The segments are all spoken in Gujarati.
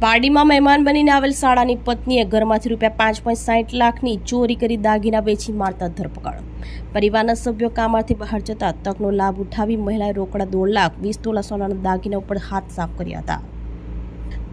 પારડીમાં મહેમાન બનીને આવેલ શાળાની પત્નીએ ઘરમાંથી ₹5.60 લાખની ચોરી કરી દાગીના વેચી મારતા ધરપકડ। પરિવારના સભ્યો કામમાંથી બહાર જતા તકનો લાભ ઉઠાવી મહિલાએ રોકડા 2 લાખ 20 તોલા સોનાના દાગીના ઉપર હાથ સાફ કર્યા હતા।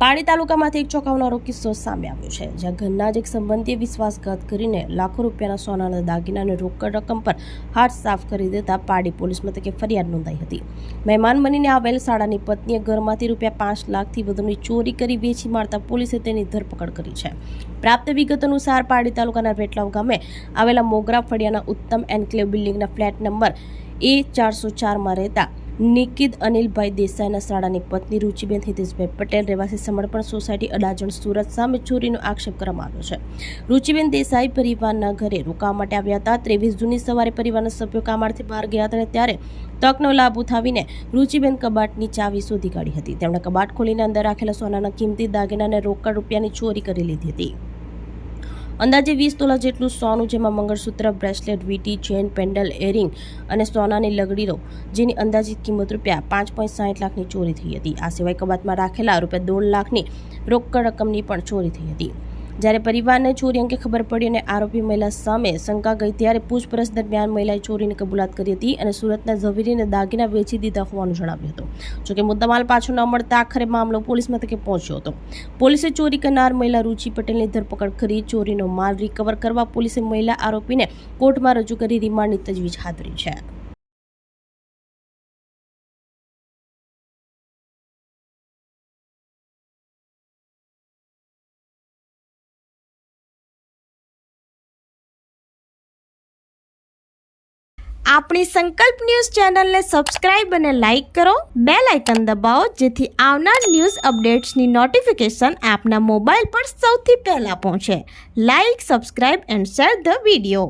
પારડી તાલુકામાંથી એક ચોંકાવનારો કિસ્સો સામે આવ્યો છે, જ્યાં ઘરના જ એક સંબંધીએ વિશ્વાસઘાત કરીને લાખો રૂપિયાના સોનાના દાગીના અને રોકડ રકમ પર હાથ સાફ કરી દેતા પારડી પોલીસ મથકે ફરિયાદ નોંધાઈ હતી। મહેમાન બનીને આવેલ શાળાની પત્નીએ ઘરમાંથી ₹5 લાખથી વધુની ચોરી કરી વેચી મારતા પોલીસે તેની ધરપકડ કરી છે। પ્રાપ્ત વિગત અનુસાર પારડી તાલુકાના વેટલાવ ગામે આવેલા મોગરા ફળિયાના ઉત્તમ એન્કલેવ બિલ્ડિંગના ફ્લેટ નંબર A404માં રહેતા નિકિત અનિલભાઈ દેસાઈના શાળાની પત્ની રુચિબેન હિતેશભાઈ પટેલ રહેવાસી સમર્પણ સોસાયટી અડાજણ સુરત સામે ચોરીનો આક્ષેપ કરવામાં આવ્યો છે। રુચિબેન દેસાઈ પરિવારના ઘરે રોકાવા માટે આવ્યા હતા। 23 જૂનની સવારે પરિવારના સભ્યો કામમાંથી બહાર ગયા હતા અને ત્યારે તકનો લાભ ઉઠાવીને રુચિબેન કબાટની ચાવી શોધી કાઢી હતી। તેમણે કબાટ ખોલીને અંદર રાખેલા સોનાના કિંમતી દાગીના અને રોકડ રૂપિયાની ચોરી કરી લીધી હતી। અંદાજે 20 તોલા જેટલું સોનું, જેમાં મંગળસૂત્ર, બ્રેસલેટ, વીંટી, ચેન, પેન્ડલ, એરિંગ અને સોનાની લગડીઓ, જેની અંદાજિત કિંમત ₹5.60 લાખની ચોરી થઈ હતી। આ સિવાય કબાટમાં રાખેલા ₹2 લાખની રોકડ રકમની પણ ચોરી થઈ હતી। જ્યારે પરિવારને ચોરી અંગે ખબર પડી અને આરોપી મહિલા સામે શંકા ગઈ ત્યારે પૂછપરછ દરમિયાન મહિલાએ ચોરીની કબૂલાત કરી હતી અને સુરતના ઝવેરીને દાગીના વેચી દીધા હોવાનું જણાવ્યું હતું। જોકે મુદ્દામાલ પાછો ન મળતા આખરે મામલો પોલીસ મથકે પહોંચ્યો હતો। પોલીસે ચોરી કરનાર મહિલા રુચિ પટેલની ધરપકડ કરી ચોરીનો માલ રિકવર કરવા પોલીસે મહિલા આરોપીને કોર્ટમાં રજૂ કરી રિમાન્ડની તજવીજ હાથ ધરી છે। આપણી સંકલ્પ ન્યૂઝ ચેનલને સબસ્ક્રાઇબ અને લાઇક કરો, બેલ આઇકન દબાવો જેથી આવનાર ન્યૂઝ અપડેટ્સની નોટિફિકેશન આપના મોબાઈલ પર સૌથી પહેલા પહોંચે। Like, subscribe and share the video.